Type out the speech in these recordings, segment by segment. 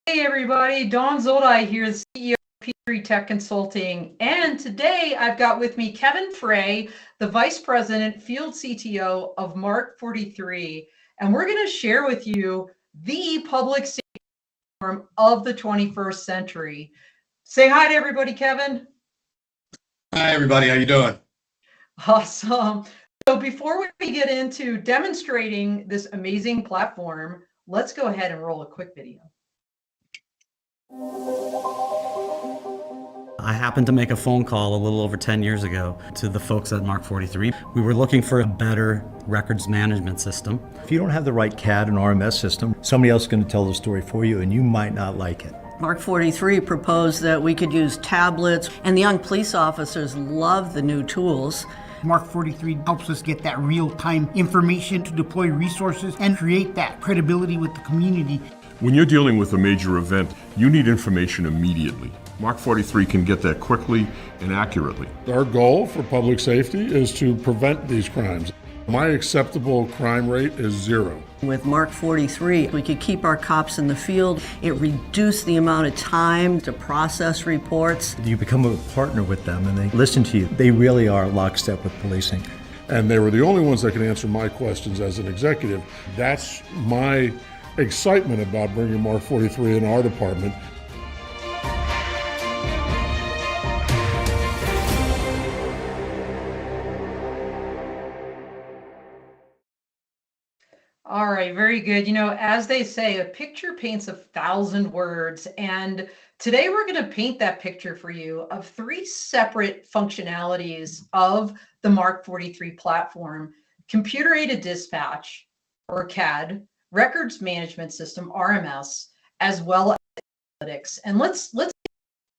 Hey everybody, Don Zoldi here, the CEO of P3 Tech Consulting. And today I've got with me Kevin Fray, the Vice President, Field CTO of Mark43. And we're going to share with you the public safety platform of the 21st century. Say hi to everybody, Kevin. Hi everybody, how you doing? Awesome. So before we get into demonstrating this amazing platform, let's go ahead and roll a quick video. I happened to make a phone call a little over 10 years ago to the folks at Mark43. We were looking for a better records management system. If you don't have the right CAD and RMS system, somebody else is going to tell the story for you and you might not like it. Mark43 proposed that we could use tablets, and the young police officers love the new tools. Mark43 helps us get that real-time information to deploy resources and create that credibility with the community. When you're dealing with a major event, you need information immediately. Mark43 can get that quickly and accurately. Our goal for public safety is to prevent these crimes. My acceptable crime rate is 0. With Mark43, we could keep our cops in the field. It reduced the amount of time to process reports. You become a partner with them and they listen to you. They really are lockstep with policing. And they were the only ones that can answer my questions as an executive. That's my excitement about bringing Mark43 in our department. All right, very good. You know, as they say, a picture paints 1,000 words. And today we're going to paint that picture for you of 3 separate functionalities of the Mark43 platform: computer-aided dispatch, or CAD, records management system, RMS, as well as analytics. And let's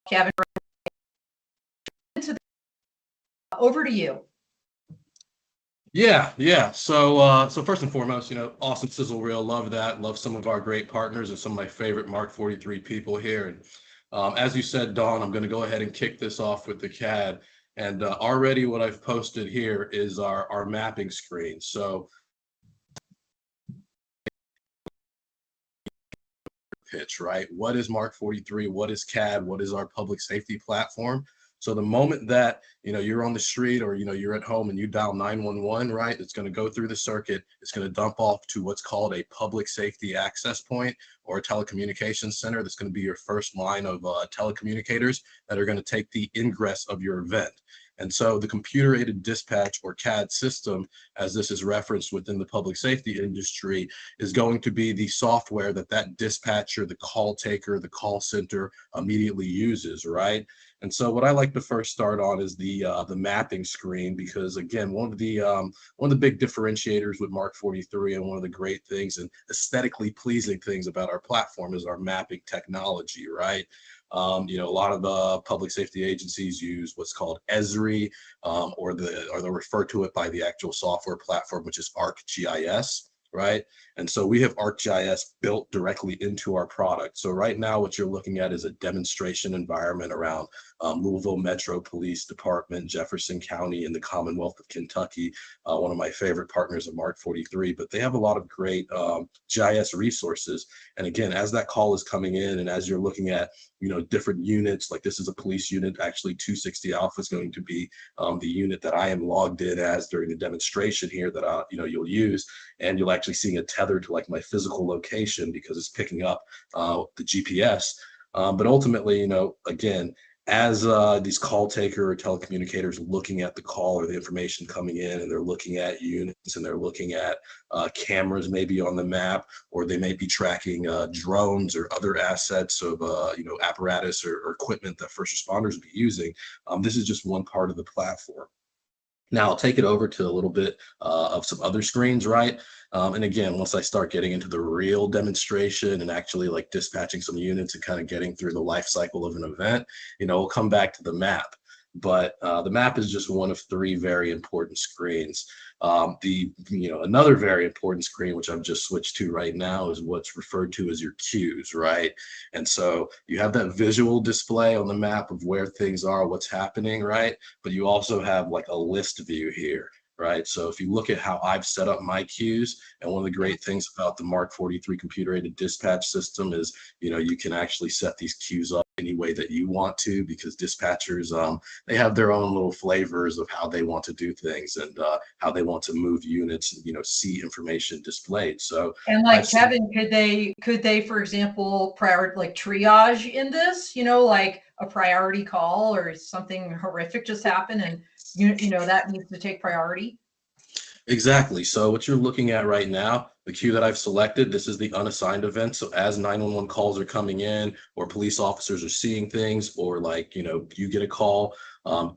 Kevin, over to you. Yeah. So first and foremost, awesome sizzle reel. Love that. Love some of our great partners and some of my favorite Mark43 people here. And as you said, Dawn, I'm going to go ahead and kick this off with the CAD. And already what I've posted here is our mapping screen. So pitch, right? What is Mark43? What is CAD? What is our public safety platform? So the moment that, you're on the street or, you're at home and you dial 911, right, it's going to go through the circuit. It's going to dump off to what's called a public safety access point or a telecommunications center. That's going to be your first line of telecommunicators that are going to take the ingress of your event. And so the computer-aided dispatch, or CAD system, as this is referenced within the public safety industry, is going to be the software that dispatcher, the call taker, the call center immediately uses, right? And so what I like to first start on is the mapping screen, because again, one of the big differentiators with Mark43 and one of the great things and aesthetically pleasing things about our platform is our mapping technology, right? A lot of public safety agencies use what's called Esri, or they'll refer to it by the actual software platform, which is ArcGIS, right? And so we have ArcGIS built directly into our product. So right now what you're looking at is a demonstration environment around Louisville Metro Police Department, Jefferson County in the Commonwealth of Kentucky, one of my favorite partners of Mark43, but they have a lot of great GIS resources. And again, as that call is coming in and as you're looking at, different units, like this is a police unit, actually 260 Alpha is going to be the unit that I am logged in as during the demonstration here that you'll use, and you'll actually see a tether to like my physical location because it's picking up the GPS. But ultimately, again, as these call taker or telecommunicators looking at the call or the information coming in, and they're looking at units and they're looking at cameras maybe on the map, or they may be tracking drones or other assets of apparatus or equipment that first responders would be using. This is just one part of the platform. Now I'll take it over to a little bit of some other screens, right? And again, once I start getting into the real demonstration and actually like dispatching some units and kind of getting through the life cycle of an event, we'll come back to the map. But the map is just one of 3 very important screens. Another very important screen, which I've just switched to right now, is what's referred to as your queues, right? And so you have that visual display on the map of where things are, what's happening, right? But you also have like a list view here, right? So if you look at how I've set up my queues, and one of the great things about the Mark43 computer-aided dispatch system is, you can actually set these queues up any way that you want to, because dispatchers, they have their own little flavors of how they want to do things, and how they want to move units and, see information displayed. So And like Kevin, could they, for example, like triage in this, like a priority call or something horrific just happened and that needs to take priority? Exactly. So what you're looking at right now, the queue that I've selected, this is the unassigned event. So as 911 calls are coming in, or police officers are seeing things, or like, you get a call,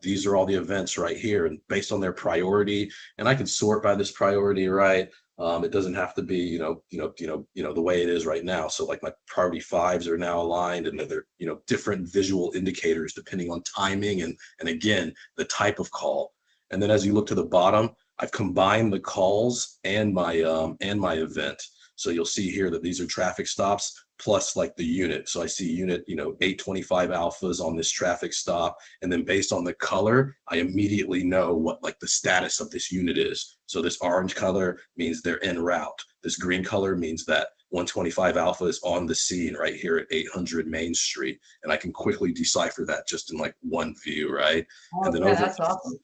these are all the events right here, and based on their priority. And I can sort by this priority, right? It doesn't have to be, the way it is right now. So like my priority 5s are now aligned, and they're, different visual indicators depending on timing and again, the type of call. And then as you look to the bottom, I've combined the calls and my event. So you'll see here that these are traffic stops plus like the unit. So I see unit, 825 alphas on this traffic stop. And then based on the color, I immediately know what like the status of this unit is. So this orange color means they're en route. This green color means that 125 alpha is on the scene right here at 800 Main Street. And I can quickly decipher that just in like one view, right? Oh, And then yeah, that's awesome.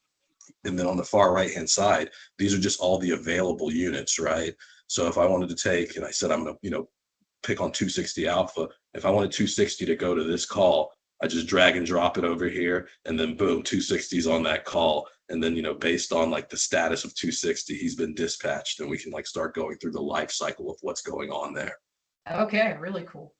And then on the far right hand side, these are just all the available units, right? So if I wanted to take, and I said I'm gonna, pick on 260 alpha. If I wanted 260 to go to this call, I just drag and drop it over here, and then boom, 260 is on that call. And then, based on like the status of 260, he's been dispatched, and we can like start going through the life cycle of what's going on there. Okay, really cool.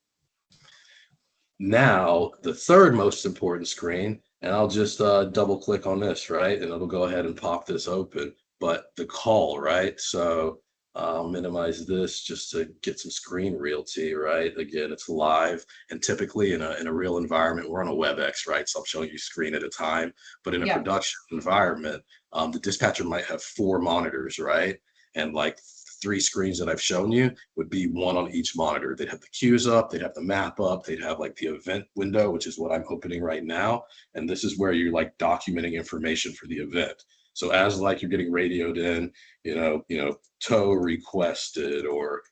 Now, the third most important screen, and I'll just double click on this, right? And it'll go ahead and pop this open, but the call, right? So I'll minimize this just to get some screen realty, right? Again, it's live, and typically in a real environment, we're on a WebEx, right? So I'm showing you screen at a time, but in a production environment, the dispatcher might have 4 monitors, right? And like 3 screens that I've shown you would be one on each monitor. They'd have the queues up, they'd have the map up, they'd have like the event window, which is what I'm opening right now. And this is where you're like documenting information for the event. So as like you're getting radioed in, tow requested, or,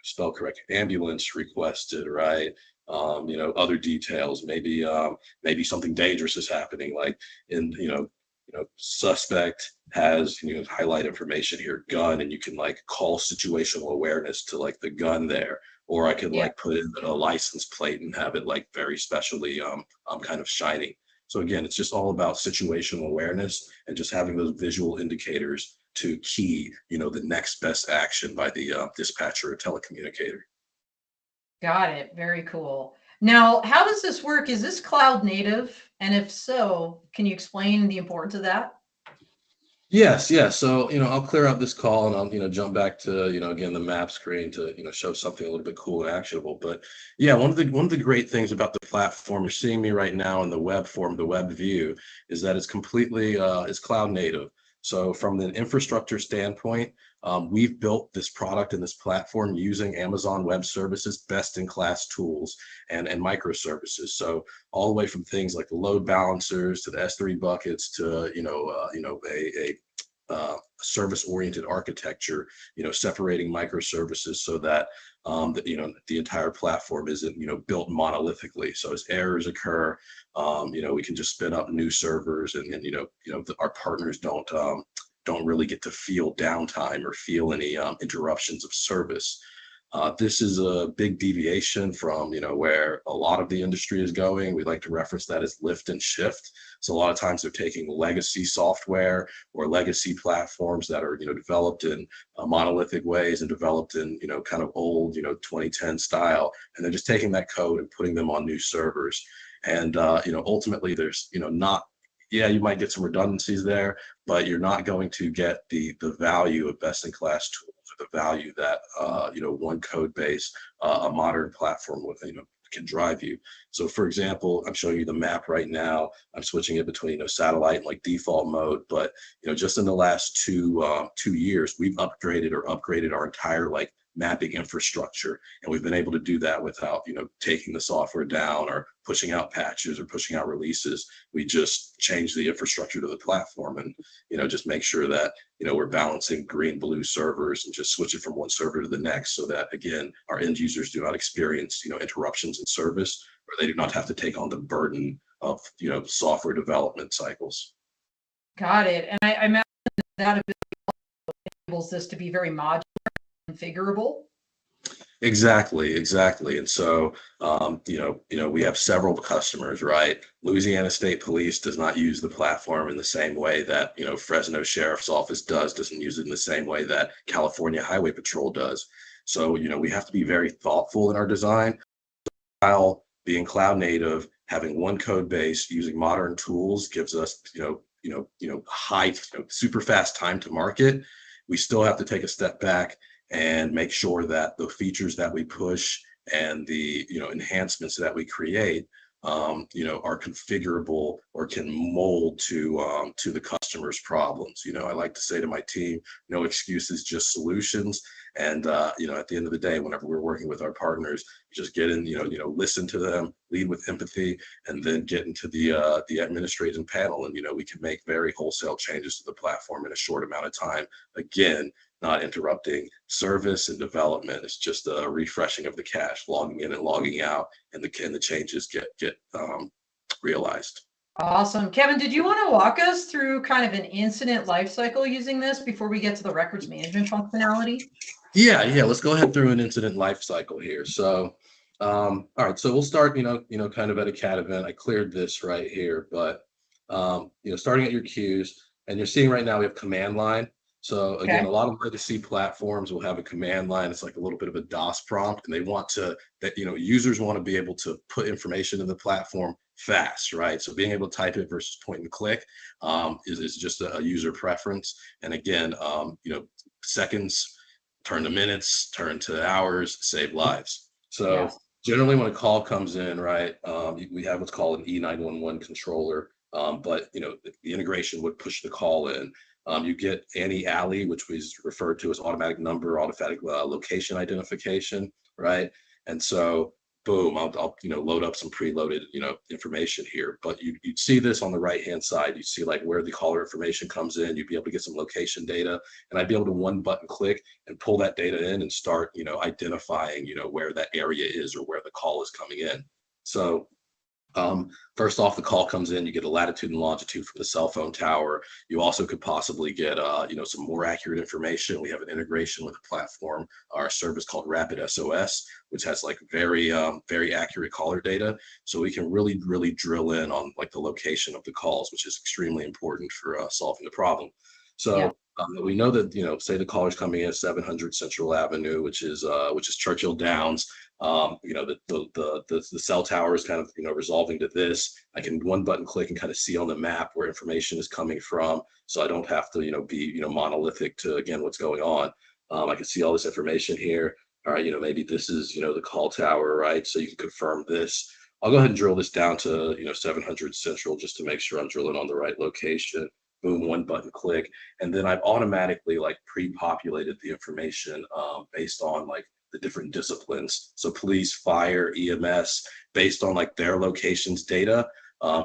spell correct, ambulance requested, right? Other details, maybe something dangerous is happening, like suspect has, highlight information here, gun, and you can like call situational awareness to like the gun there. Or I could like put in a license plate and have it like very specially kind of shining. So again, it's just all about situational awareness and just having those visual indicators to key, the next best action by the dispatcher or telecommunicator. Got it. Very cool. Now, how does this work? Is this cloud native? And if so, can you explain the importance of that? Yes, yeah. So, I'll clear out this call, and I'll, jump back to, again, the map screen to, show something a little bit cool and actionable. But yeah, one of the great things about the platform, you're seeing me right now in the web form, the web view, is that it's completely, it's cloud native. So from an infrastructure standpoint, we've built this product and this platform using Amazon Web Services best-in-class tools and microservices. So all the way from things like the load balancers to the S3 buckets to a service-oriented architecture, separating microservices so that the entire platform isn't built monolithically. So as errors occur, we can just spin up new servers, and our partners don't really get to feel downtime or feel any interruptions of service. This is a big deviation from where a lot of the industry is going. We like to reference that as lift and shift. So a lot of times they're taking legacy software or legacy platforms that are developed in monolithic ways and developed in kind of old 2010 style, and they're just taking that code and putting them on new servers. And ultimately there's not, yeah, you might get some redundancies there, but you're not going to get the value of best-in-class tools, or the value that one code base, a modern platform with can drive you. So for example, I'm showing you the map right now. I'm switching it between satellite and like default mode, but just in the last 2 years, we've upgraded our entire like mapping infrastructure. And we've been able to do that without, taking the software down or pushing out patches or pushing out releases. We just change the infrastructure to the platform and, just make sure that, we're balancing green, blue servers and just switch it from one server to the next so that, again, our end users do not experience, interruptions in service, or they do not have to take on the burden of, software development cycles. Got it. And I imagine that ability enables this to be very modular and configurable. Exactly. And so, we have several customers, right? Louisiana State Police does not use the platform in the same way that, Fresno Sheriff's Office doesn't use it in the same way that California Highway Patrol does. So, we have to be very thoughtful in our design. While being cloud native, having one code base, using modern tools gives us, high, super fast time to market. We still have to take a step back and make sure that the features that we push and the enhancements that we create are configurable or can mold to the customer's problems. I like to say to my team, no excuses, just solutions. And at the end of the day, whenever we're working with our partners, just get in, listen to them, lead with empathy, and then get into the administrative panel, and we can make very wholesale changes to the platform in a short amount of time. Again, not interrupting service and development. It's just a refreshing of the cache, logging in and logging out, and the changes get realized. Awesome. Kevin, did you want to walk us through kind of an incident lifecycle using this before we get to the records management functionality? Yeah. Let's go ahead through an incident lifecycle here. So, all right. So we'll start, kind of at a CAD event. I cleared this right here, but starting at your queues, and you're seeing right now we have command line. So again, a lot of legacy platforms will have a command line. It's like a little bit of a DOS prompt, and they want users want to be able to put information in the platform fast, right? So being able to type it versus point and click is just a user preference. And again, seconds turn to minutes, turn to hours, save lives. So generally when a call comes in, right, we have what's called an E911 controller, but the integration would push the call in. You get ANI-ALI, which is referred to as automatic number, automatic location identification, right? And so, boom, I'll load up some preloaded information here. But you'd see this on the right-hand side. You see like where the caller information comes in. You'd be able to get some location data, and I'd be able to one button click and pull that data in and start identifying where that area is or where the call is coming in. So. First off, the call comes in, you get a latitude and longitude from the cell phone tower. You also could possibly get, some more accurate information. We have an integration with a platform, our service called Rapid SOS, which has like very, very accurate caller data. So we can really, really drill in on like the location of the calls, which is extremely important for solving the problem. So we know that, say the caller's coming in at 700 Central Avenue, which is Churchill Downs. The cell tower is kind of resolving to this. I can one button click and kind of see on the map where information is coming from, so I don't have to be monolithic to again what's going on. I can see all this information here. All right, maybe this is the call tower, right? So you can confirm this. I'll go ahead and drill this down to 700 Central just to make sure I'm drilling on the right location. Boom, one button click, and then I've automatically like pre-populated the information based on like the different disciplines. So police, fire, EMS, based on like their locations data,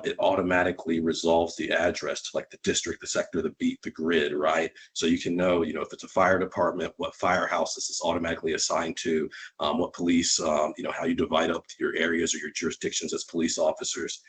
it automatically resolves the address to like the district, the sector, the beat, the grid, right? So you can know, if it's a fire department, what firehouse this is automatically assigned to, what police, how you divide up your areas or your jurisdictions as police officers.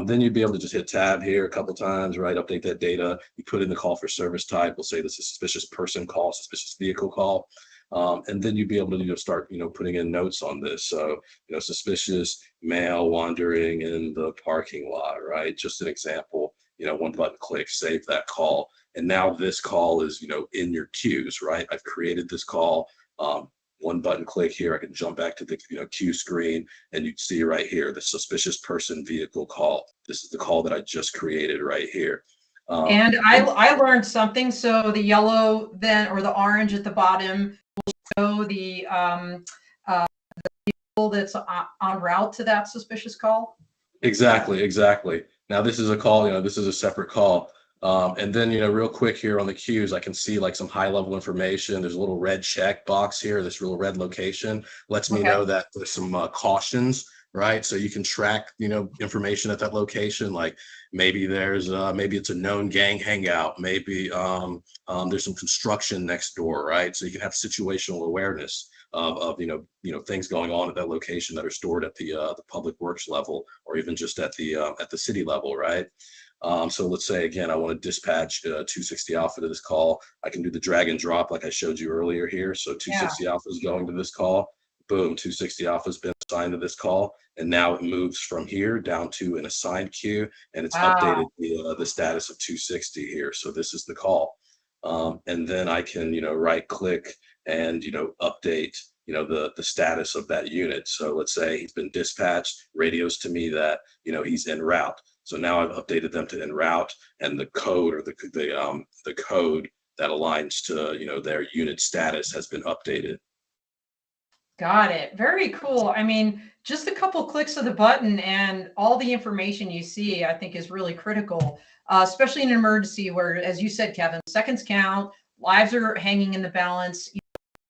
Then you'd be able to just hit tab here a couple times, right? Update that data. You put in the call for service type. We'll say this is a suspicious person call, suspicious vehicle call. And then you'd be able to start putting in notes on this. So suspicious male wandering in the parking lot, right? Just an example. One button click, save that call, and now this call is in your queues, right? I've created this call. One button click here, I can jump back to the queue screen, and you'd see right here the suspicious person vehicle call. This is the call that I just created right here. And I learned something. So the yellow then or the orange at the bottom will show the vehicle that's en route to that suspicious call. Exactly. Now this is a call. This is a separate call. And then, real quick here on the queues, I can see like some high level information. There's a little red check box here. This little red location lets me know that there's some cautions, right? So you can track, information at that location. Like maybe maybe it's a known gang hangout. Maybe there's some construction next door, right? So you can have situational awareness of things going on at that location that are stored at the public works level, or even just at the city level, right? So let's say, again, I want to dispatch 260 Alpha to this call. I can do the drag and drop like I showed you earlier here. So 260 Alpha is going to this call. Boom, 260 Alpha has been assigned to this call. And now it moves from here down to an assigned queue, and it's updated the status of 260 here. So this is the call. And then I can, right click and, update, the status of that unit. So let's say he's been dispatched, radios to me that, he's en route. So now I've updated them to en route, and the code or the code that aligns to their unit status has been updated. Got it. Very cool. I mean, just a couple clicks of the button and all the information you see, I think, is really critical, especially in an emergency where, as you said, Kevin, seconds count, lives are hanging in the balance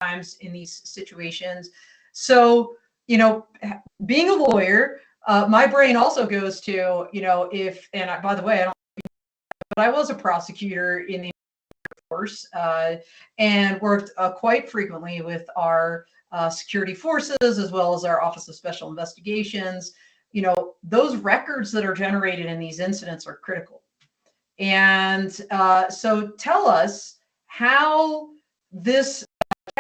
times in these situations. So, being a lawyer, my brain also goes to, by the way, but I was a prosecutor in the Air Force and worked quite frequently with our security forces as well as our Office of Special Investigations. Those records that are generated in these incidents are critical. And so tell us how this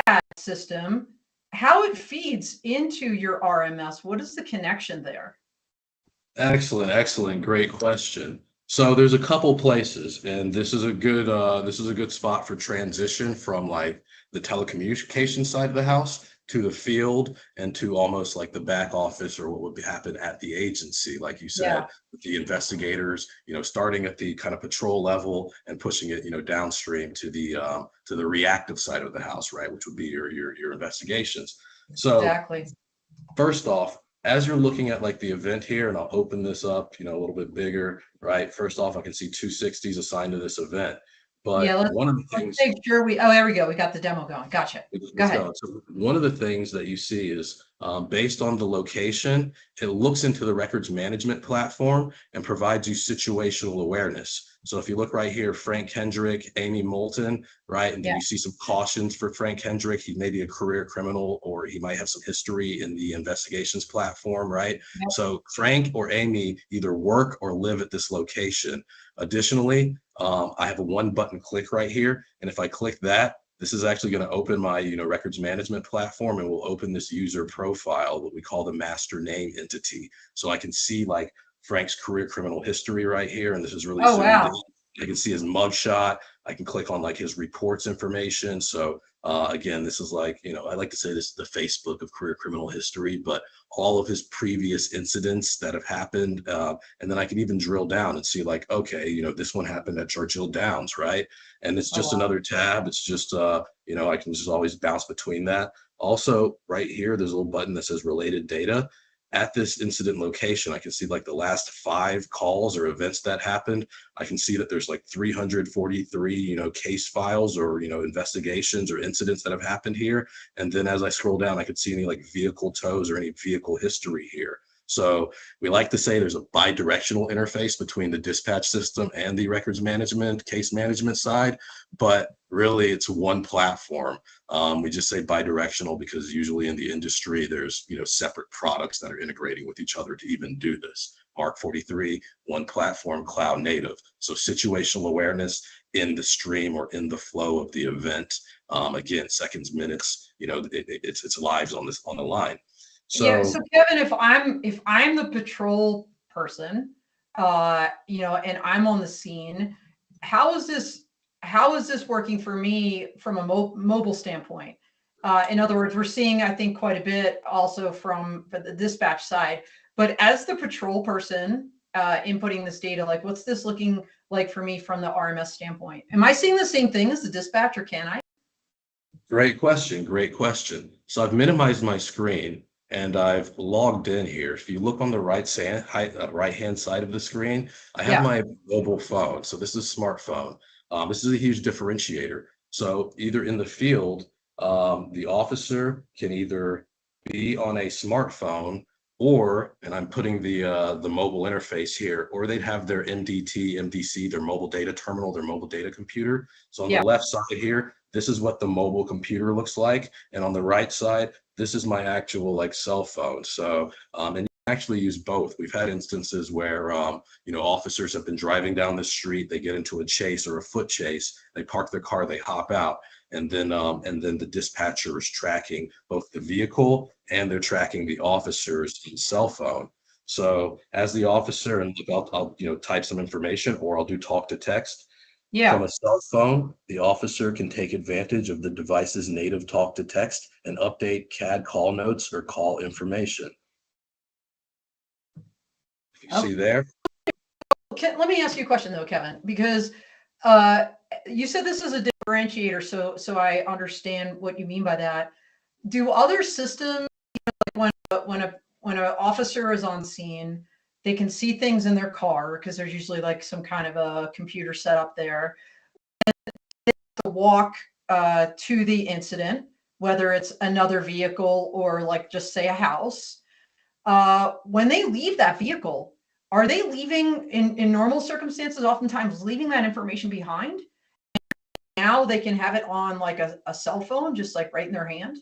CAD system, how it feeds into your RMS. What is the connection there? Excellent. Great question. So there's a couple places, and this is a good spot for transition from like the telecommunication side of the house to the field and to almost like the back office, or what would happen at the agency, like you said, with the investigators, starting at the kind of patrol level and pushing it, downstream to the reactive side of the house, right, which would be your investigations. So exactly. First off, as you're looking at like the event here, and I'll open this up, a little bit bigger, right? First off, I can see 260s assigned to this event. But one of the things, let's make sure there we go. We got the demo going. Gotcha. Go ahead. So one of the things that you see is based on the location, it looks into the records management platform and provides you situational awareness. So if you look right here, Frank Kendrick, Amy Moulton, right? And then you see some cautions for Frank Kendrick. He may be a career criminal, or he might have some history in the investigations platform, right? Yep. So Frank or Amy either work or live at this location. Additionally, I have a one button click right here. And if I click that, this is actually going to open my, records management platform, and will open this user profile, what we call the master name entity. So I can see like Frank's career criminal history right here. And this is really zoomed in. I can see his mugshot. I can click on like his reports information. So again, this is like, I like to say this is the Facebook of career criminal history, but all of his previous incidents that have happened. And then I can even drill down and see like, okay, this one happened at Churchill Downs, right? And it's just another tab. It's just, I can just always bounce between that. Also, right here, there's a little button that says related data. At this incident location, I can see like the last 5 calls or events that happened. I can see that there's like 343, case files or, investigations or incidents that have happened here. And then as I scroll down, I could see any like vehicle tows or any vehicle history here. So we like to say there's a bi-directional interface between the dispatch system and the records management, case management side, but really it's one platform. We just say bi-directional because usually in the industry, there's, separate products that are integrating with each other to even do this. Mark43, one platform, cloud native. So situational awareness in the stream or in the flow of the event. Again, seconds, minutes, it's lives on the line. So Kevin, if I'm the patrol person, and I'm on the scene, how is this working for me from a mobile standpoint? In other words, we're seeing, I think, quite a bit also from the dispatch side, but as the patrol person inputting this data, like what's this looking like for me from the RMS standpoint? Am I seeing the same thing as the dispatcher? Can I? Great question. So I've minimized my screen. and I've logged in here. If you look on the right-hand side of the screen, I have Yeah. my mobile phone. So this is a smartphone. This is a huge differentiator. So either in the field, the officer can either be on a smartphone, or, and I'm putting the mobile interface here, or they'd have their MDT, MDC, their mobile data terminal, their mobile data computer. So on Yeah. the left side here, this is what the mobile computer looks like, and on the right side, this is my actual like cell phone. So and you can actually use both. We've had instances where officers have been driving down the street, they get into a chase or a foot chase, they park their car, they hop out, and then the dispatcher is tracking both the vehicle and they're tracking the officer's cell phone. So as the officer, and I'll type some information, or I'll do talk to text. From Yeah. a cell phone, the officer can take advantage of the device's native talk to text and update CAD call notes or call information. If you see there. Let me ask you a question though, Kevin, because you said this is a differentiator, so I understand what you mean by that. Do other systems, like when an officer is on scene, they can see things in their car because there's usually like some kind of a computer set up there, to walk to the incident, whether it's another vehicle or like just say a house. When they leave that vehicle, are they leaving in normal circumstances, oftentimes leaving that information behind? Now they can have it on like a cell phone, just like right in their hand.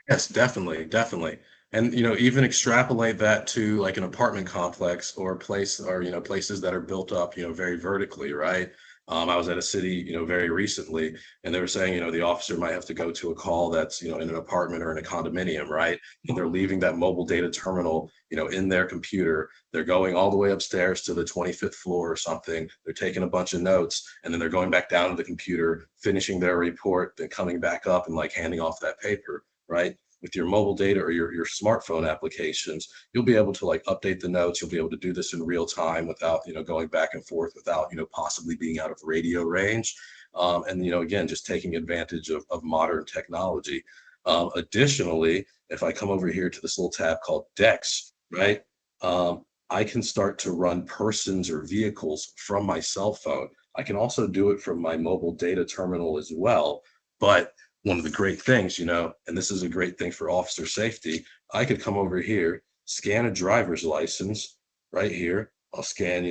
Yes, definitely, definitely. And even extrapolate that to like an apartment complex or place, or places that are built up, very vertically, right? I was at a city, very recently, and they were saying, the officer might have to go to a call that's, in an apartment or in a condominium, right? And they're leaving that mobile data terminal, in their computer. They're going all the way upstairs to the 25th floor or something. They're taking a bunch of notes, and then they're going back down to the computer, finishing their report, then coming back up and like handing off that paper, right? With your mobile data or your smartphone applications, you'll be able to like update the notes. You'll be able to do this in real time without, going back and forth, without, possibly being out of radio range. And, again, just taking advantage of modern technology. Additionally, if I come over here to this little tab called Dex, right? I can start to run persons or vehicles from my cell phone. I can also do it from my mobile data terminal as well. But one of the great things, and this is a great thing for officer safety, I could come over here, scan a driver's license right here. I'll scan,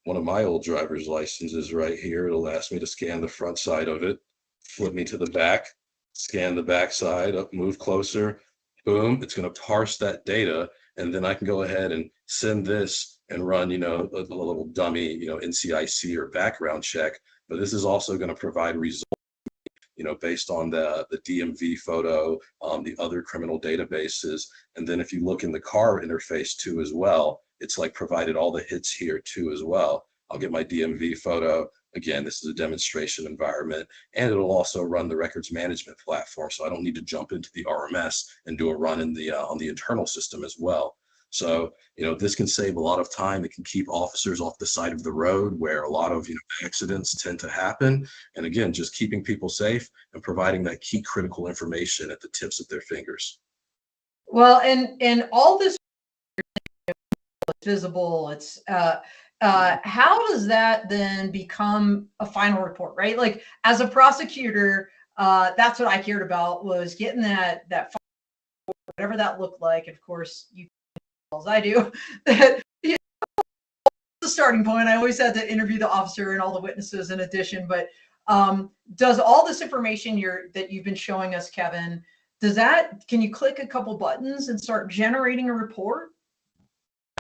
one of my old driver's licenses right here. It'll ask me to scan the front side of it, flip me to the back, scan the back side, up, move closer, boom, it's going to parse that data. And then I can go ahead and send this and run, a little dummy, NCIC or background check. But this is also going to provide results, based on the DMV photo, the other criminal databases. And then if you look in the car interface too as well, it's like provided all the hits here too as well. I'll get my DMV photo. Again, this is a demonstration environment, and it'll also run the records management platform. So I don't need to jump into the RMS and do a run in the on the internal system as well. So, this can save a lot of time. It can keep officers off the side of the road where a lot of, accidents tend to happen. And again, just keeping people safe and providing that key critical information at the tips of their fingers. Well, and all this is visible. It's how does that then become a final report, right? Like as a prosecutor, that's what I cared about, was getting that whatever that looked like. Of course, you as I do, that the starting point. I always had to interview the officer and all the witnesses in addition, but does all this information that you've been showing us, Kevin, can you click a couple buttons and start generating a report?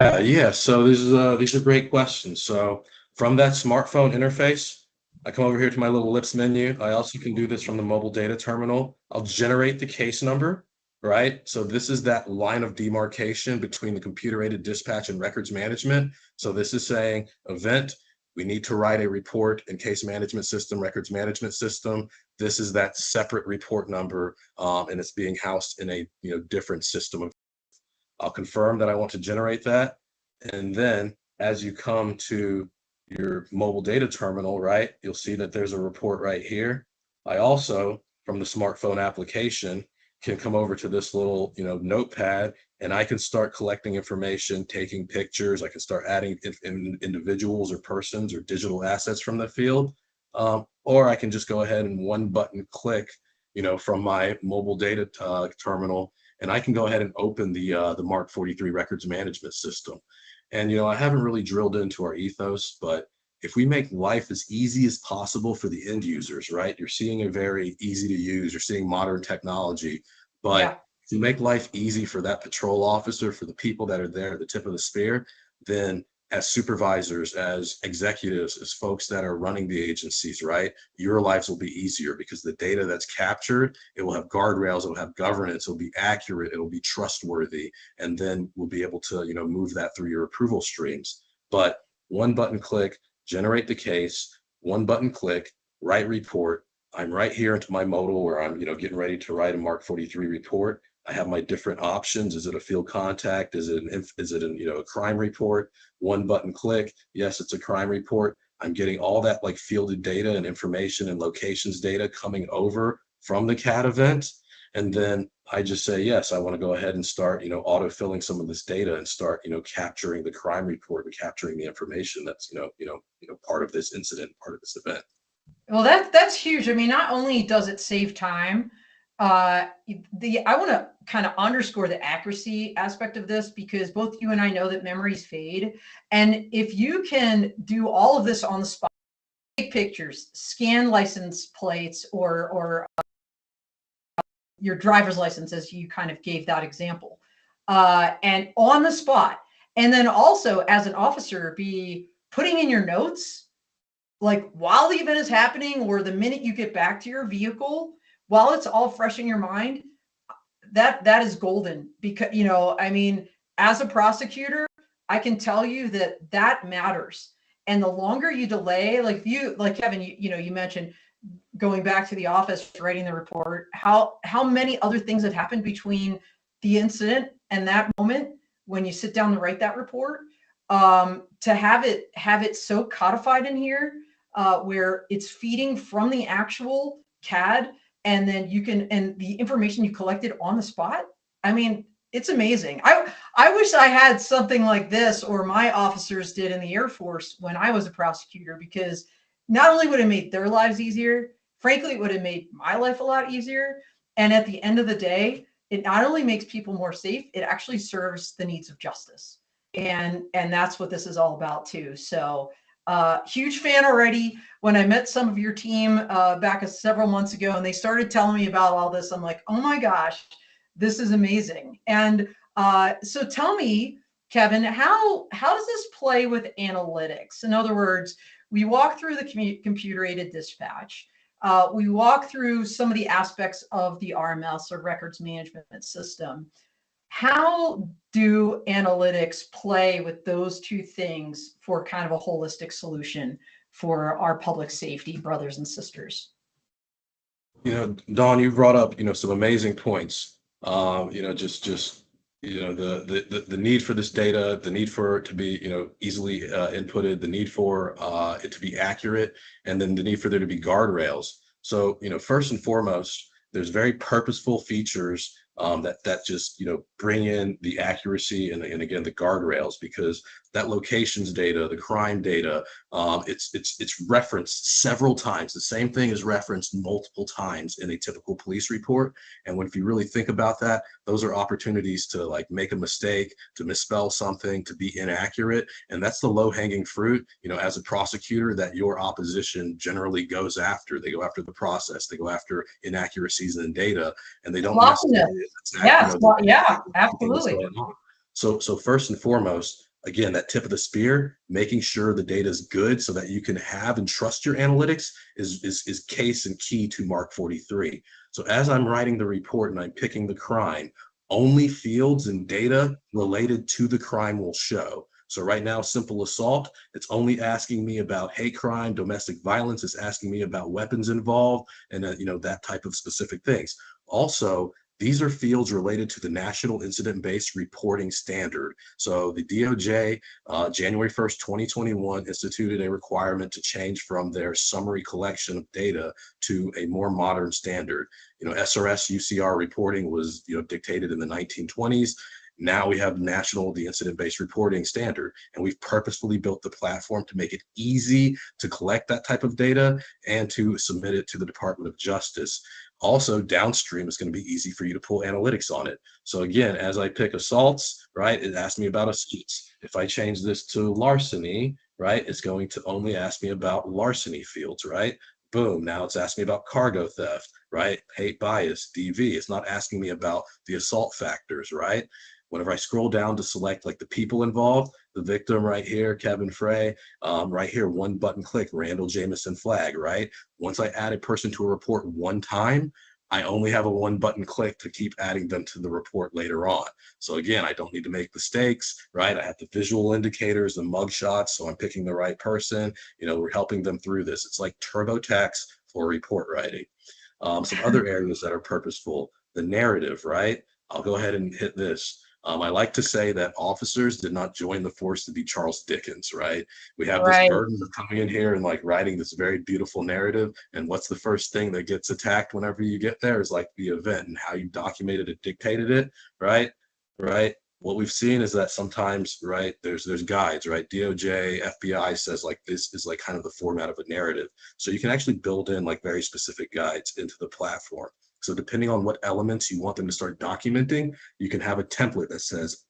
Yeah, so these are great questions. So from that smartphone interface, I come over here to my little lips menu. I also can do this from the mobile data terminal. I'll generate the case number, right? So this is that line of demarcation between the computer-aided dispatch and records management. So this is saying event, we need to write a report in case management system, records management system. This is that separate report number, and it's being housed in a different system. I'll confirm that I want to generate that. And then as you come to your mobile data terminal, right, you'll see that there's a report right here. I also, from the smartphone application, can come over to this little, notepad, and I can start collecting information, taking pictures. I can start adding individuals or persons or digital assets from the field. Or I can just go ahead and one button click, from my mobile data terminal, and I can go ahead and open the Mark43 records management system. And, I haven't really drilled into our ethos, but if we make life as easy as possible for the end users, right? You're seeing a very easy to use, you're seeing modern technology, but Yeah. if you make life easy for that patrol officer, for the people that are there at the tip of the spear, then as supervisors, as executives, as folks that are running the agencies, right? Your lives will be easier because the data that's captured, it will have guardrails, it will have governance, it will be accurate, it will be trustworthy, and then we'll be able to, move that through your approval streams. But one button click, generate the case, one button click, write report. I'm right here into my modal where I'm, getting ready to write a Mark43 report. I have my different options. Is it a field contact? Is it a crime report? One button click. Yes, it's a crime report. I'm getting all that like fielded data and information and locations data coming over from the CAD event. And then I just say, yes, I want to go ahead and start, auto-filling some of this data and start, capturing the crime report and capturing the information that's, part of this incident, part of this event. Well, that's huge. I mean, not only does it save time, I want to kind of underscore the accuracy aspect of this, because both you and I know that memories fade. And if you can do all of this on the spot, take pictures, scan license plates, or your driver's license, as you kind of gave that example, and on the spot, and then also as an officer, be putting in your notes, like while the event is happening or the minute you get back to your vehicle, while it's all fresh in your mind, that is golden. Because, I mean, as a prosecutor, I can tell you that matters. And the longer you delay, like Kevin, you mentioned going back to the office, writing the report, how many other things have happened between the incident and that moment when you sit down to write that report, to have it so codified in here, where it's feeding from the actual CAD, and then and the information you collected on the spot. I mean, it's amazing. I wish I had something like this, or my officers did in the Air Force when I was a prosecutor, because not only would it make their lives easier, frankly, it would have made my life a lot easier. And at the end of the day, it not only makes people more safe, it actually serves the needs of justice. And that's what this is all about too. So huge fan already. When I met some of your team back several months ago, and they started telling me about all this, I'm like, oh my gosh, this is amazing. And so tell me, Kevin, how does this play with analytics? In other words, we walk through the computer-aided dispatch. We walk through some of the aspects of the RMS, or records management system. How do analytics play with those two things for kind of a holistic solution for our public safety brothers and sisters? Dawn, you brought up, some amazing points. The need for this data, the need for it to be, easily inputted, the need for it to be accurate, and then the need for there to be guardrails. So, first and foremost, there's very purposeful features that just, bring in the accuracy and again, the guardrails, because that locations data, the crime data, it's referenced several times. The same thing is referenced multiple times in a typical police report. And if you really think about that, those are opportunities to like make a mistake, to misspell something, to be inaccurate. And that's the low hanging fruit, as a prosecutor, that your opposition generally goes after. They go after the process, they go after inaccuracies in data, and they don't necessarily attack, yeah, absolutely. So first and foremost, again, that tip of the spear, making sure the data is good so that you can have and trust your analytics is case and key to Mark43. So as I'm writing the report and I'm picking the crime, only fields and data related to the crime will show. So right now, simple assault, it's only asking me about hate crime. Domestic violence is asking me about weapons involved, and that type of specific things. Also, These are fields related to the National Incident-Based Reporting Standard. So the DOJ, January 1st, 2021, instituted a requirement to change from their summary collection of data to a more modern standard. SRS UCR reporting was, dictated in the 1920s. Now we have the incident-based reporting standard, and we've purposefully built the platform to make it easy to collect that type of data and to submit it to the Department of Justice. Also, downstream, it's going to be easy for you to pull analytics on it. So again, as I pick assaults, right, it asks me about assaults. If I change this to larceny, right, it's going to only ask me about larceny fields, right? Boom, now it's asking me about cargo theft, right? Hate bias, DV. It's not asking me about the assault factors, right? Whenever I scroll down to select like the people involved, the victim right here, Kevin Fray, right here, one button click, Randall Jameson flag, right? Once I add a person to a report one time, I only have a one button click to keep adding them to the report later on. So again, I don't need to make mistakes, right? I have the visual indicators, the mug shots, so I'm picking the right person. We're helping them through this. It's like TurboTax for report writing. Some other areas that are purposeful, the narrative, right? I'll go ahead and hit this. I like to say that officers did not join the force to be Charles Dickens, right? We have this burden of coming in here and like writing this very beautiful narrative. And what's the first thing that gets attacked whenever you get there is like the event and how you documented and dictated it, right? Right. What we've seen is that sometimes, right, there's guides, right? DOJ, FBI says like this is like kind of the format of a narrative. So you can actually build in like very specific guides into the platform. So depending on what elements you want them to start documenting, you can have a template that says,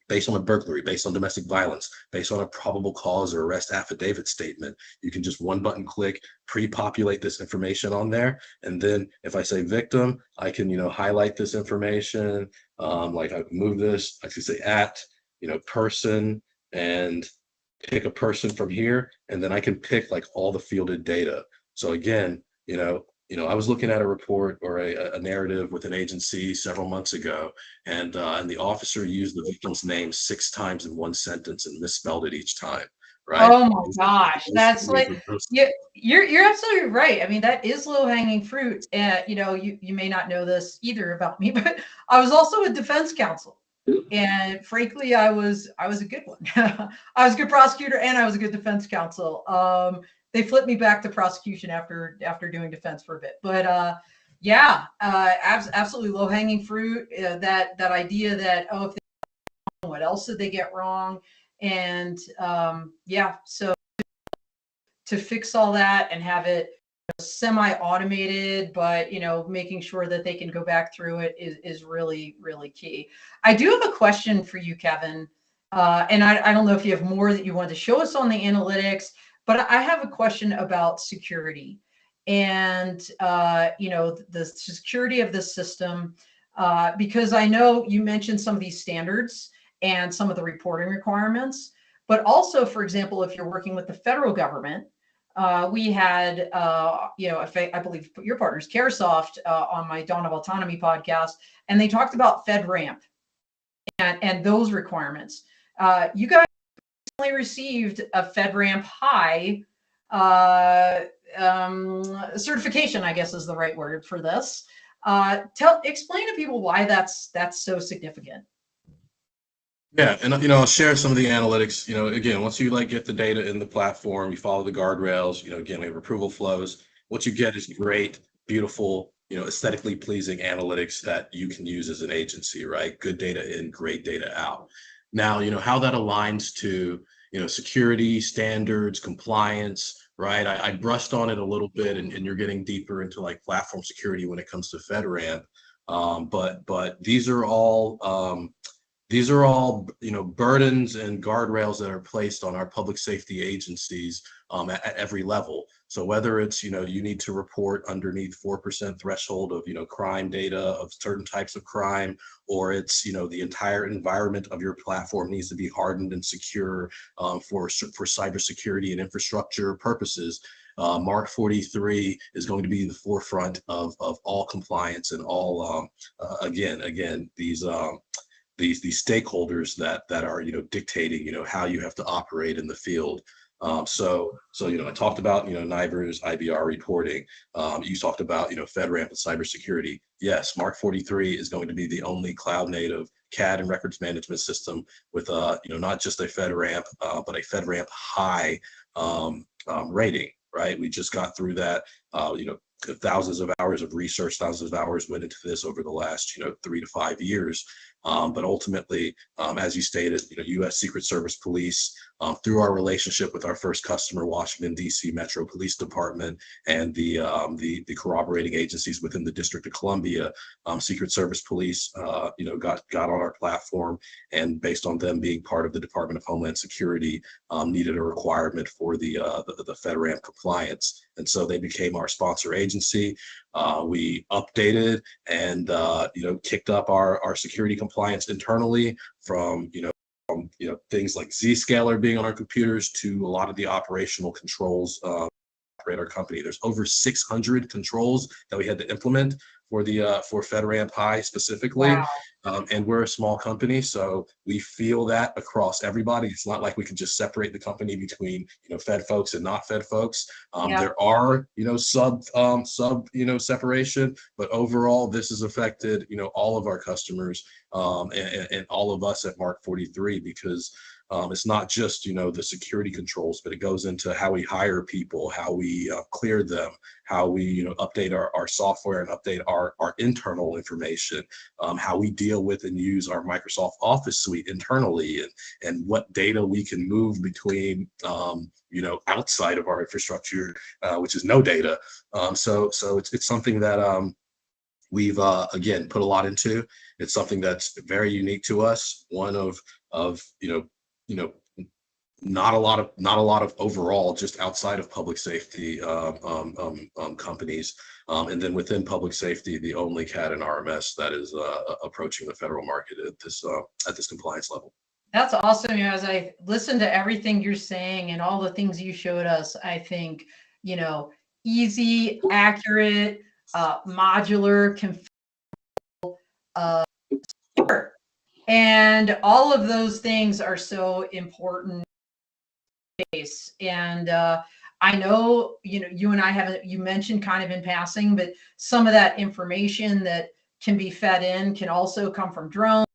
based on a burglary, based on domestic violence, based on a probable cause or arrest affidavit statement, you can just one button click, pre-populate this information on there. And then if I say victim, I can, highlight this information. Like I can move this, I can say at, person, and pick a person from here. And then I can pick like all the fielded data. So again, I was looking at a report or a narrative with an agency several months ago, and the officer used the victim's name 6 times in one sentence and misspelled it each time. Right? Oh my gosh, that's like you're absolutely right. I mean, that is low-hanging fruit. And you may not know this either about me, but I was also a defense counsel. And frankly, I was a good one. I was a good prosecutor and I was a good defense counsel. They flipped me back to prosecution after doing defense for a bit. But absolutely low-hanging fruit. That idea that, if they, what else did they get wrong? And so to fix all that and have it semi-automated, but making sure that they can go back through it is really, really key. I do have a question for you, Kevin. And I don't know if you have more that you want to show us on the analytics, but I have a question about security and, the security of the system, because I know you mentioned some of these standards and some of the reporting requirements, but also, for example, if you're working with the federal government, we had, I believe your partners, Caresoft, on my Dawn of Autonomy podcast, and they talked about FedRAMP and those requirements. You guys recently received a FedRAMP High certification, I guess is the right word for this. Explain to people why that's so significant. Yeah, and I'll share some of the analytics. Again, once you get the data in the platform, you follow the guardrails. Again, we have approval flows. What you get is great, beautiful, aesthetically pleasing analytics that you can use as an agency, right? Good data in, great data out. Now, how that aligns to security standards, compliance, right? I brushed on it a little bit, and you're getting deeper into platform security when it comes to FedRAMP. But these are all burdens and guardrails that are placed on our public safety agencies at every level. So whether it's, you need to report underneath 4% threshold of, crime data of certain types of crime, or it's, the entire environment of your platform needs to be hardened and secure for cybersecurity and infrastructure purposes. Mark43 is going to be the forefront of all compliance and all, again, these stakeholders that are dictating how you have to operate in the field. So I talked about NIBR's IBR reporting. You talked about FedRAMP and cybersecurity. Yes, Mark43 is going to be the only cloud-native CAD and records management system with not just a FedRAMP, but a FedRAMP high rating. Right, we just got through that. Thousands of hours of research, thousands of hours went into this over the last 3 to 5 years. But ultimately, as you stated, U.S. Secret Service Police, through our relationship with our first customer, Washington, D.C. Metro Police Department, and the corroborating agencies within the District of Columbia, Secret Service Police, got on our platform, and based on them being part of the Department of Homeland Security, needed a requirement for the FedRAMP compliance, and so they became our sponsor agency. We updated and kicked up our security compliance internally from things like Zscaler being on our computers to a lot of the operational controls operate our company. There's over 600 controls that we had to implement for FedRAMP High specifically. Wow. And we're a small company, so we feel that across everybody. It's not like we can just separate the company between Fed folks and not Fed folks. There are sub separation, but overall this has affected all of our customers and all of us at Mark43, because it's not just the security controls, but it goes into how we hire people, how we clear them, how we update our software and update our internal information, how we deal with and use our Microsoft Office suite internally, and what data we can move between outside of our infrastructure, which is no data. So it's something that we've again put a lot into. It's something that's very unique to us. One of not a lot of overall, just outside of public safety companies, and then within public safety, the only CAD and RMS that is approaching the federal market at this compliance level. That's awesome. As I listen to everything you're saying and all the things you showed us, I think easy, accurate, modular, support. And all of those things are so important. And I know, you and I haven't, you mentioned kind of in passing, but some of that information that can be fed in can also come from drones.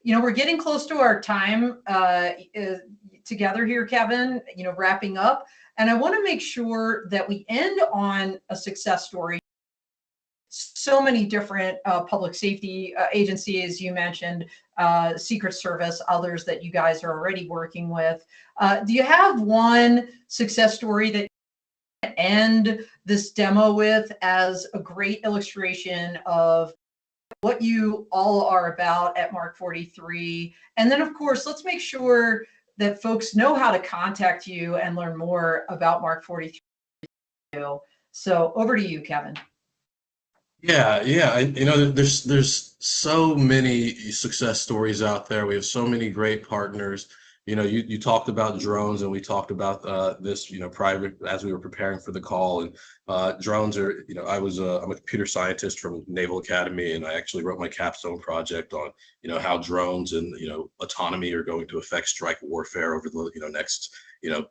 We're getting close to our time together here, Kevin, wrapping up. And I want to make sure that we end on a success story. So many different public safety agencies you mentioned, Secret Service, others that you guys are already working with. Do you have one success story that you end this demo with as a great illustration of what you all are about at Mark43? And then, of course, let's make sure that folks know how to contact you and learn more about Mark43. So over to you, Kevin. Yeah. There's so many success stories out there. We have so many great partners. You talked about drones, and we talked about this, private as we were preparing for the call. And drones are, I'm a computer scientist from Naval Academy, and I actually wrote my capstone project on, how drones and autonomy are going to affect strike warfare over the next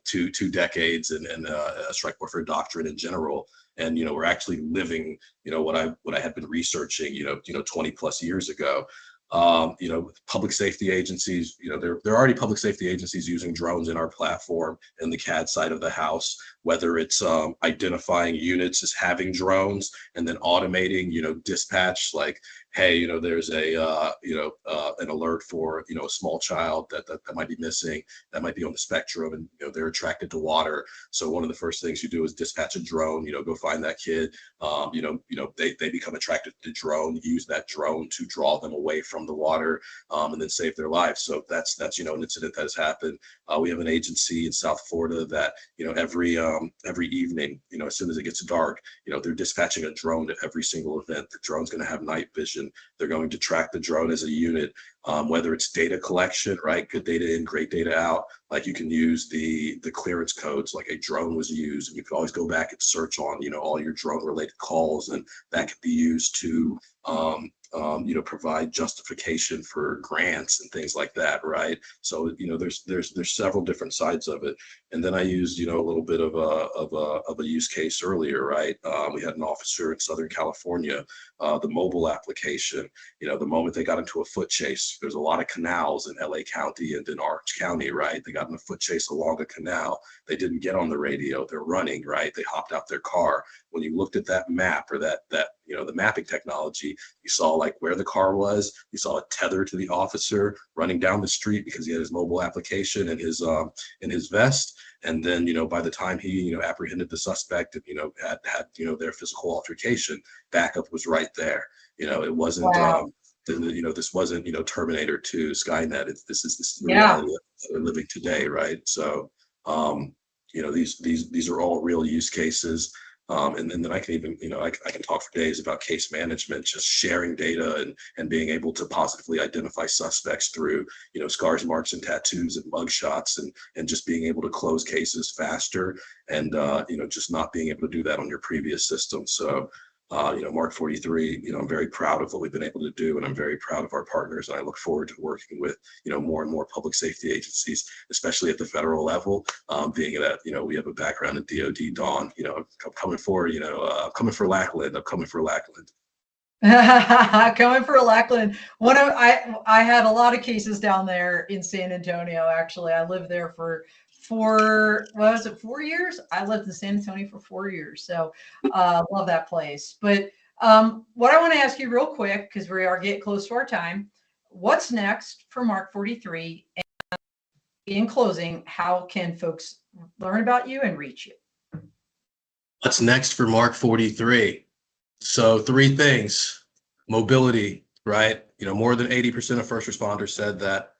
two decades, and strike warfare doctrine in general. And we're actually living what I had been researching 20 plus years ago. Public safety agencies, there are already public safety agencies using drones in our platform in the CAD side of the house, whether it's identifying units as having drones and then automating dispatch, like, hey, there's an alert for a small child that might be missing, that might be on the spectrum, and they're attracted to water. So one of the first things you do is dispatch a drone, go find that kid. They become attracted to the drone, use that drone to draw them away from the water, and then save their lives. So that's an incident that has happened. We have an agency in South Florida that every evening, as soon as it gets dark, they're dispatching a drone to every single event. The drone's going to have night vision. They're going to track the drone as a unit, whether it's data collection, right? Good data in, great data out. Like, you can use the clearance codes, like a drone was used, and you can always go back and search on all your drone related calls, and that could be used to provide justification for grants and things like that, right? So, there's several different sides of it. And then I used, a little bit of a use case earlier, right? We had an officer in Southern California, the mobile application, the moment they got into a foot chase, there's a lot of canals in LA County and in Orange County, right? They got in a foot chase along a canal. They didn't get on the radio. They're running, right? They hopped out their car. When you looked at that map or that the mapping technology, you saw like where the car was. You saw it tether to the officer running down the street because he had his mobile application in his vest. And then, by the time he, apprehended the suspect and, had their physical altercation, backup was right there. It wasn't, wow. This wasn't, Terminator 2, Skynet. This is the reality that we're living today, right? So, these are all real use cases. And then I can even, I can talk for days about case management, just sharing data and being able to positively identify suspects through, scars, marks, and tattoos and mug shots and just being able to close cases faster and, just not being able to do that on your previous system. So, Mark43, I'm very proud of what we've been able to do, and I'm very proud of our partners. And I look forward to working with, more and more public safety agencies, especially at the federal level, being that, we have a background in DOD, Dawn, I'm coming for, I'm coming for Lackland. I'm coming for Lackland. Coming for Lackland. I had a lot of cases down there in San Antonio. Actually, I lived there for 4 years? I lived in San Antonio for 4 years. So love that place. But what I want to ask you real quick, because we are getting close to our time, what's next for Mark43? And in closing, how can folks learn about you and reach you? What's next for Mark43? So 3 things: mobility, right? More than 80% of first responders said that,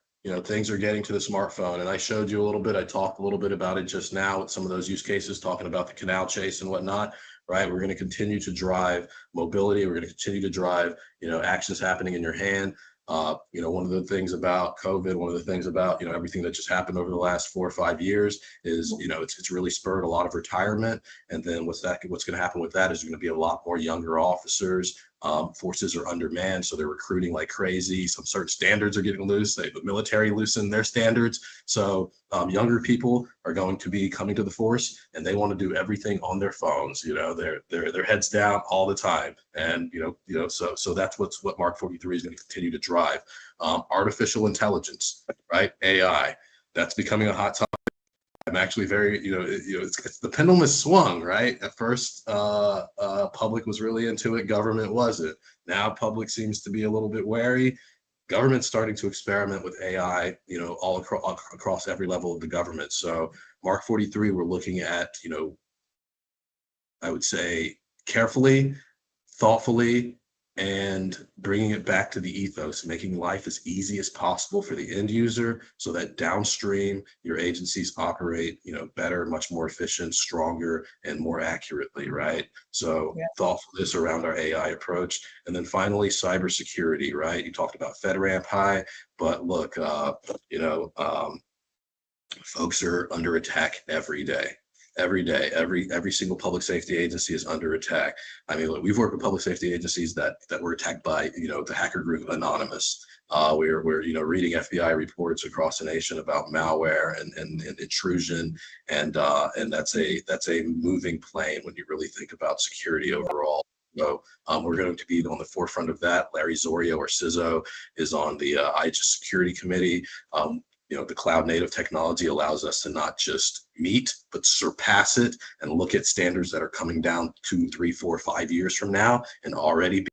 things are getting to the smartphone. And I showed you a little bit, I talked a little bit about it just now with some of those use cases, talking about the canal chase and whatnot, right? We're going to continue to drive mobility. We're going to continue to drive, actions happening in your hand. One of the things about COVID, one of the things about, everything that just happened over the last 4 or 5 years is, it's really spurred a lot of retirement. And then what's going to happen with that is there's going to be a lot more younger officers. Forces are undermanned, so they're recruiting like crazy. Some certain standards are getting loose. The military loosened their standards. So younger people are going to be coming to the force, and they want to do everything on their phones. Their heads down all the time. And so that's what Mark43 is going to continue to drive. Artificial intelligence, right? AI. That's becoming a hot topic. I'm actually very, it's the pendulum has swung, right? At first, public was really into it. Government wasn't. Now public seems to be a little bit wary. Government's starting to experiment with AI, all across every level of the government. So Mark43, we're looking at, I would say carefully, thoughtfully, and bringing it back to the ethos, making life as easy as possible for the end user so that downstream your agencies operate, better, much more efficient, stronger, and more accurately, right? So thoughtfulness around our AI approach. And then finally, cybersecurity, right? You talked about FedRAMP High, but look, folks are under attack every day. Every day, every single public safety agency is under attack. I mean, look, we've worked with public safety agencies that were attacked by, the hacker group Anonymous. We're reading FBI reports across the nation about malware and intrusion, and that's a moving plane when you really think about security overall. So we're going to be on the forefront of that. Larry Zorio, or CISO, is on the IGES Security Committee. The cloud native technology allows us to not just meet, but surpass it and look at standards that are coming down 2, 3, 4, 5 years from now and already be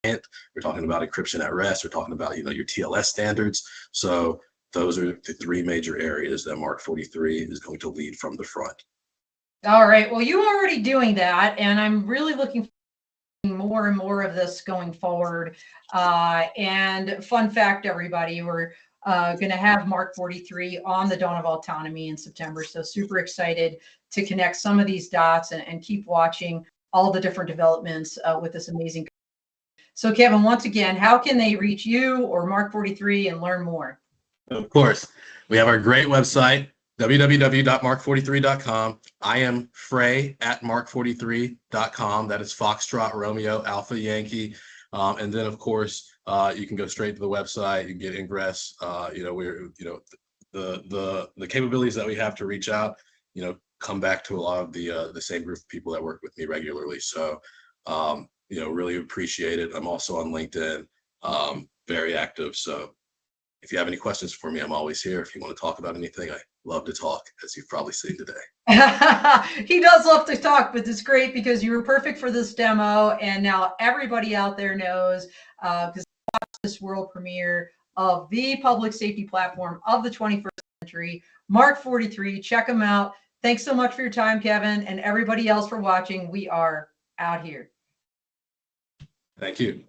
compliant. We're talking about encryption at rest. We're talking about, your TLS standards. So those are the 3 major areas that Mark43 is going to lead from the front. All right. Well, you're already doing that, and I'm really looking forward to more and more of this going forward. And fun fact, everybody, we're going to have Mark43 on the Dawn of Autonomy in September. So super excited to connect some of these dots and keep watching all the different developments with this amazing. So Kevin, once again, how can they reach you or Mark43 and learn more? Of course, we have our great website, www.mark43.com. I am Fray at mark43.com. That is Foxtrot Romeo Alpha Yankee. And then of course, you can go straight to the website, you can get ingress. The capabilities that we have to reach out, come back to a lot of the same group of people that work with me regularly. So, really appreciate it. I'm also on LinkedIn, very active. So if you have any questions for me, I'm always here. If you want to talk about anything, I love to talk, as you've probably seen today. He does love to talk, but it's great because you were perfect for this demo. And now everybody out there knows, because this world premiere of the public safety platform of the 21st century, Mark43. Check them out. Thanks so much for your time, Kevin, and everybody else for watching. We are out here. Thank you.